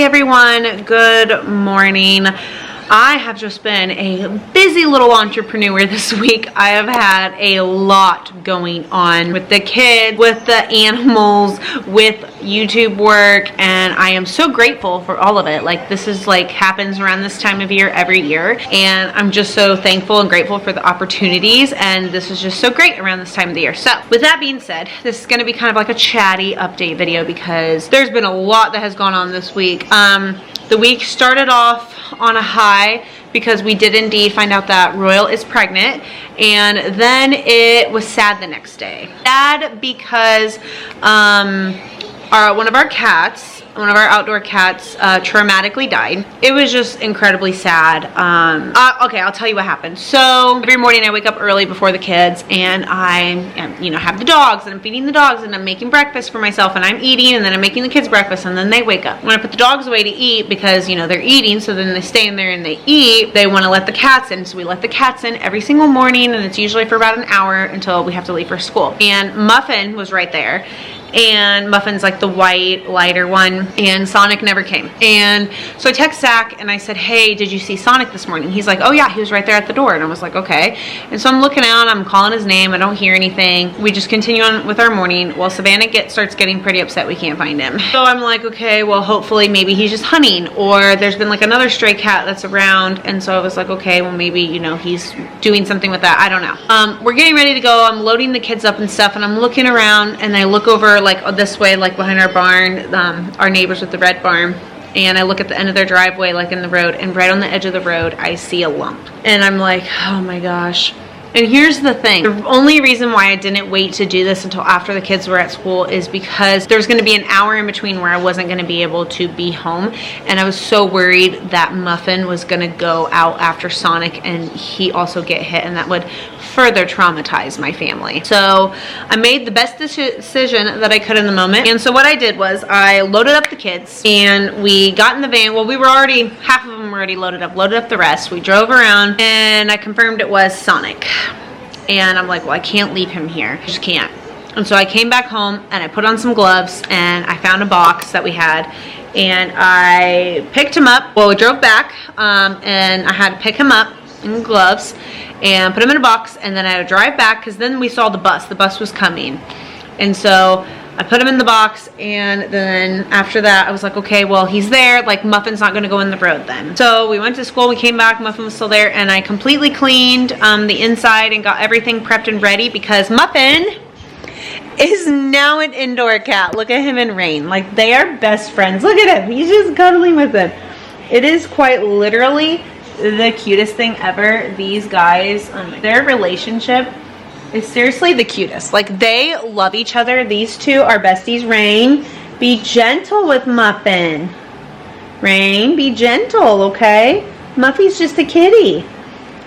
everyone, good morning. I have just been a busy little entrepreneur this week. I have had a lot going on with the kids, with the animals, with YouTube work, and I am so grateful for all of it. Like, this is like happens around this time of year every year, and I'm just so thankful and grateful for the opportunities, and this is just so great around this time of the year. So with that being said, this is going to be kind of like a chatty update video because there's been a lot that has gone on this week. The week started off on a high because we did indeed find out that Royal is pregnant, and then it was sad the next day. Sad because one of our cats, one of our outdoor cats, traumatically died. It was just incredibly sad. Okay, I'll tell you what happened. So every morning I wake up early before the kids, and I have the dogs, and I'm feeding the dogs, and I'm making breakfast for myself, and I'm eating, and then I'm making the kids breakfast, and then they wake up. When I put the dogs away to eat, because they're eating, so then they stay in there and they eat, they want to let the cats in. So we let the cats in every single morning, and it's usually for about an hour until we have to leave for school. And Muffin was right there. And Muffin's like the white, lighter one, and Sonic never came. And so I text Zach and I said, hey, did you see Sonic this morning? He's like, oh yeah, he was right there at the door. And I was like, okay. And so I'm looking out, I'm calling his name, I don't hear anything. We just continue on with our morning. Well, Savannah starts getting pretty upset we can't find him. So I'm like, okay, well, hopefully maybe he's just hunting, or there's been like another stray cat that's around. And so I was like, okay, well, maybe, he's doing something with that. I don't know. We're getting ready to go. I'm loading the kids up and stuff, and I'm looking around, and I look over like this way, like behind our barn, our neighbors with the red barn, and I look at the end of their driveway, like in the road, and right on the edge of the road I see a lump, and I'm like, oh my gosh. And here's the thing, the only reason why I didn't wait to do this until after the kids were at school is because there's going to be an hour in between where I wasn't going to be able to be home, and I was so worried that Muffin was going to go out after Sonic and he also get hit, and that would further traumatize my family. So I made the best decision that I could in the moment. And so what I did was I loaded up the kids, and we got in the van. Well, we were already, half of them were already loaded up the rest. We drove around, and I confirmed it was Sonic. And I'm like, well, I can't leave him here. I just can't. And so I came back home, and I put on some gloves, and I found a box that we had, and I picked him up. Well, we drove back, and I had to pick him up in gloves and put him in a box, and then I would drive back because then we saw the bus was coming, and so I put him in the box, and then after that I was like, okay, well, he's there, like Muffin's not going to go in the road then. So we went to school, we came back, Muffin was still there, and I completely cleaned the inside and got everything prepped and ready because Muffin is now an indoor cat. Look at him in Rain, like they are best friends. Look at him, he's just cuddling with him. It is quite literally the cutest thing ever. These guys, their relationship is seriously the cutest. Like, they love each other. These two are besties. Rain, be gentle with Muffin. Rain, be gentle, okay? Muffy's just a kitty.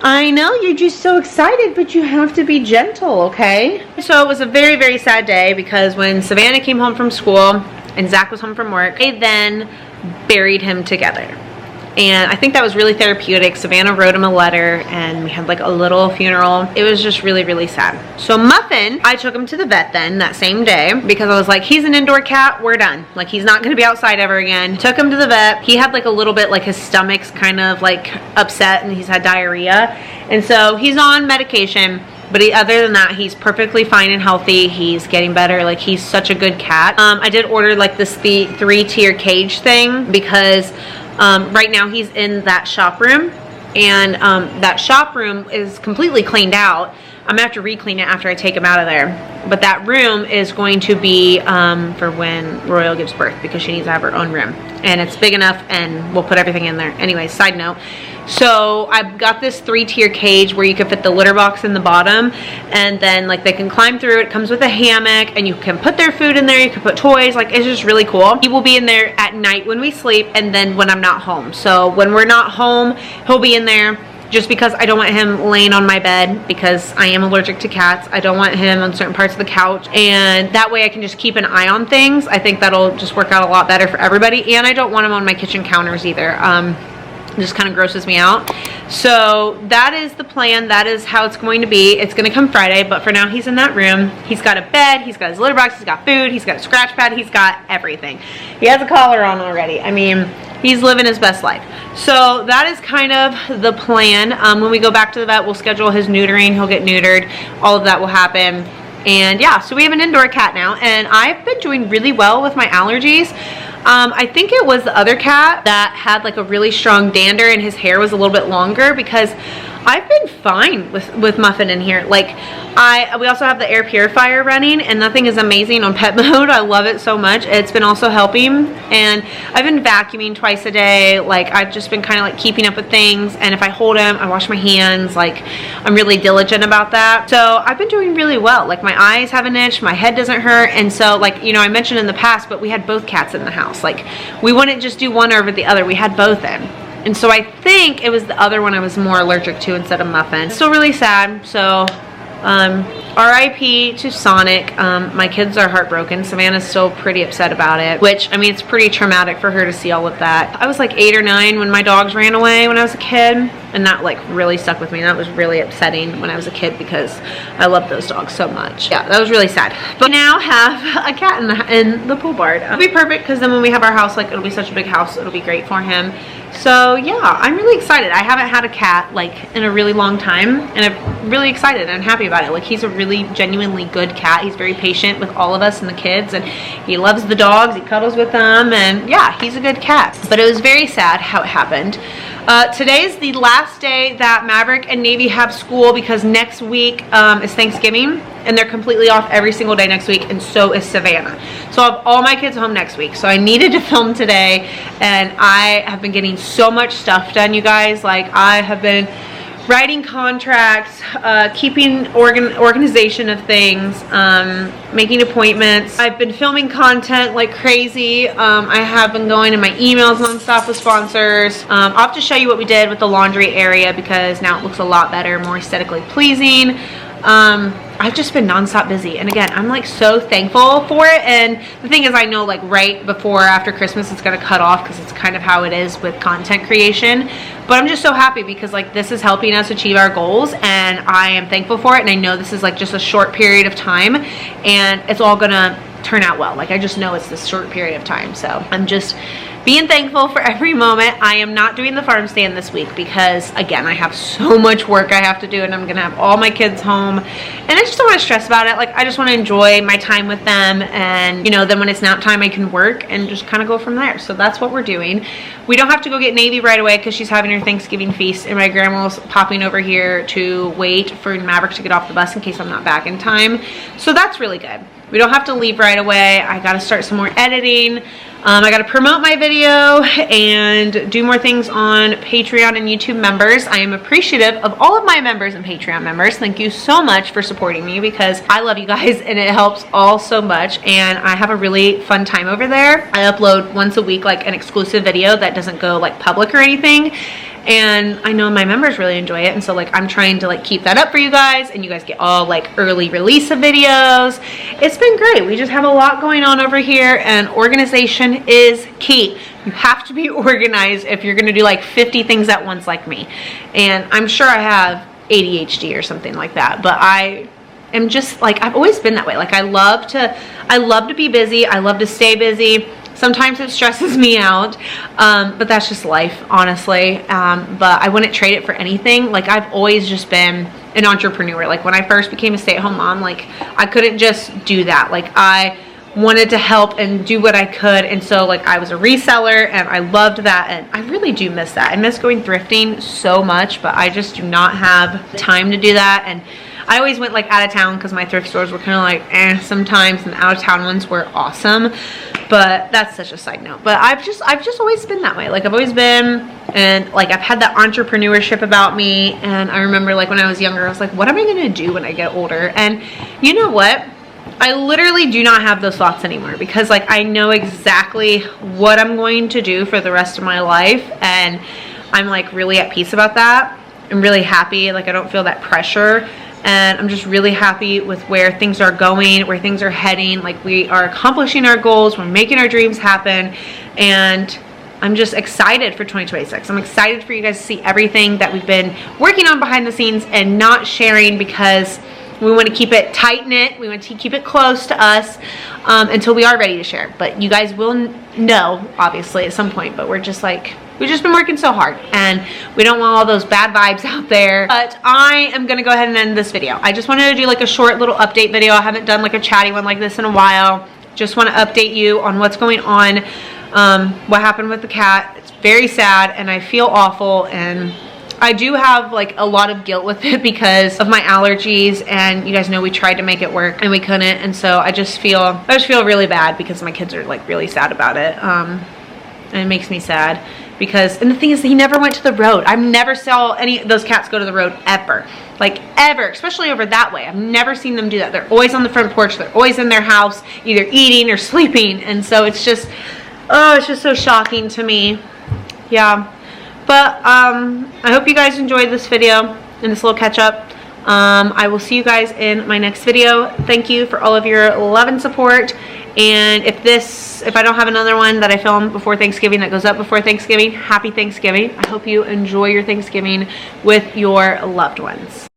I know, you're just so excited, but you have to be gentle, okay? So it was a very, very sad day because when Savannah came home from school and Zach was home from work, they then buried him together. And I think that was really therapeutic. Savannah wrote him a letter, and we had like a little funeral. It was just really, really sad. So Muffin, I took him to the vet then that same day because I was like, he's an indoor cat, we're done. Like, he's not going to be outside ever again. Took him to the vet. He had like a little bit, like his stomach's kind of like upset, and he's had diarrhea. And so he's on medication. But other than that, he's perfectly fine and healthy. He's getting better. Like, he's such a good cat. I did order like this three-tier cage thing because right now he's in that shop room, and that shop room is completely cleaned out. I'm gonna have to re-clean it after I take him out of there. But that room is going to be for when Royal gives birth, because she needs to have her own room. And it's big enough, and we'll put everything in there. Anyway, side note. So I've got this 3-tier cage where you can fit the litter box in the bottom, and then like they can climb through. It comes with a hammock, and you can put their food in there. You can put toys. Like, it's just really cool. He will be in there at night when we sleep, and then when I'm not home. So when we're not home, he'll be in there. Just because I don't want him laying on my bed, because I am allergic to cats. I don't want him on certain parts of the couch, and that way I can just keep an eye on things. I think that'll just work out a lot better for everybody, and I don't want him on my kitchen counters either. It just kind of grosses me out. So that is the plan. That is how it's going to be. It's going to come Friday, but for now he's in that room. He's got a bed, he's got his litter box, he's got food, he's got a scratch pad, he's got everything. He has a collar on already. I mean, he's living his best life. So that is kind of the plan. When we go back to the vet, we'll schedule his neutering. He'll get neutered. All of that will happen. And yeah, so we have an indoor cat now, and I've been doing really well with my allergies. I think it was the other cat that had like a really strong dander and his hair was a little bit longer, because I've been fine with Muffin in here. Like, we also have the air purifier running, and that thing is amazing on pet mode. I love it so much. It's been also helping, and I've been vacuuming twice a day. Like, I've just been kind of like keeping up with things, and if I hold him, I wash my hands. Like, I'm really diligent about that. So I've been doing really well. Like, my eyes haven't itched, my head doesn't hurt, and so, like, you know, I mentioned in the past, but we had both cats in the house. Like, we wouldn't just do one over the other. We had both in. And so I think it was the other one I was more allergic to instead of Muffin. Still really sad. So RIP to Sonic. My kids are heartbroken. Savannah's still pretty upset about it, which, I mean, it's pretty traumatic for her to see all of that. I was like 8 or 9 when my dogs ran away when I was a kid, and that like really stuck with me. That was really upsetting when I was a kid because I loved those dogs so much. Yeah, that was really sad. But we now have a cat in the pool barn. It'll be perfect, because then when we have our house, like, it'll be such a big house, it'll be great for him. So yeah, I'm really excited. I haven't had a cat like in a really long time, and I'm really excited and happy about it. Like, he's a really genuinely good cat. He's very patient with all of us and the kids, and he loves the dogs. He cuddles with them, and yeah, he's a good cat. But it was very sad how it happened. Today is the last day that Maverick and Navy have school, because next week is Thanksgiving, and they're completely off every single day next week, and so is Savannah. So I have all my kids home next week. So I needed to film today, and I have been getting so much stuff done, you guys. Like, I have been writing contracts, keeping organization of things, making appointments. I've been filming content like crazy. I have been going in my emails nonstop with sponsors. I'll have to show you what we did with the laundry area, because now it looks a lot better, more aesthetically pleasing. I've just been nonstop busy, and again, I'm like so thankful for it. And the thing is, I know like right before or after Christmas it's gonna cut off, because it's kind of how it is with content creation. But I'm just so happy, because like this is helping us achieve our goals, and I am thankful for it. And I know this is like just a short period of time, and it's all gonna turn out well. Like, I just know it's this short period of time. So I'm just being thankful for every moment. I am not doing the farm stand this week because, again, I have so much work I have to do, and I'm gonna have all my kids home, and I just don't want to stress about it. Like, I just want to enjoy my time with them, and you know, then when it's nap time, I can work and just kind of go from there. So that's what we're doing. We don't have to go get Navy right away because she's having her Thanksgiving feast, and my grandma's popping over here to wait for Maverick to get off the bus in case I'm not back in time. So that's really good. We don't have to leave right away. I got to start some more editing. I got to promote my video and do more things on Patreon and YouTube members. I am appreciative of all of my members and Patreon members. Thank you so much for supporting me, because I love you guys and it helps all so much, and I have a really fun time over there. I upload once a week like an exclusive video that doesn't go like public or anything, and I know my members really enjoy it, and so like I'm trying to like keep that up for you guys, and you guys get all like early release of videos. It's been great. We just have a lot going on over here, and organization is key. You have to be organized if you're gonna do like 50 things at once like me, and I'm sure I have ADHD or something like that, but I am just like, I've always been that way. Like, I love to be busy. I love to stay busy. Sometimes it stresses me out, but that's just life, honestly. But I wouldn't trade it for anything. Like, I've always just been an entrepreneur. Like, when I first became a stay-at-home mom, like, I couldn't just do that. Like, I wanted to help and do what I could, and so like I was a reseller, and I loved that, and I really do miss that. I miss going thrifting so much, but I just do not have time to do that. And I always went like out of town because my thrift stores were kind of like sometimes, and the out of town ones were awesome. But that's such a side note. But I've just always been that way. Like, I've always been, and like I've had that entrepreneurship about me. And I remember like when I was younger, I was like, what am I gonna do when I get older? And you know what? I literally do not have those thoughts anymore, because like I know exactly what I'm going to do for the rest of my life, and I'm like really at peace about that. I'm really happy. Like, I don't feel that pressure. And I'm just really happy with where things are going, where things are heading. Like, we are accomplishing our goals, we're making our dreams happen, and I'm just excited for 2026. I'm excited for you guys to see everything that we've been working on behind the scenes and not sharing, because We want to keep it tight-knit. We want to keep it close to us until we are ready to share. But you guys will know, obviously, at some point. But we're just like, we've just been working so hard. And we don't want all those bad vibes out there. But I am going to go ahead and end this video. I just wanted to do like a short little update video. I haven't done like a chatty one like this in a while. Just want to update you on what's going on, what happened with the cat. It's very sad and I feel awful, and I do have like a lot of guilt with it because of my allergies, and you guys know we tried to make it work and we couldn't, and so I just feel really bad because my kids are like really sad about it, and it makes me sad because, and the thing is, he never went to the road. I've never saw any of those cats go to the road ever, like ever, especially over that way. I've never seen them do that. They're always on the front porch. They're always in their house, either eating or sleeping, and so it's just, oh, it's just so shocking to me. Yeah. But I hope you guys enjoyed this video and this little catch up. I will see you guys in my next video. Thank you for all of your love and support. And if I don't have another one that I film before Thanksgiving that goes up before Thanksgiving, happy Thanksgiving. I hope you enjoy your Thanksgiving with your loved ones.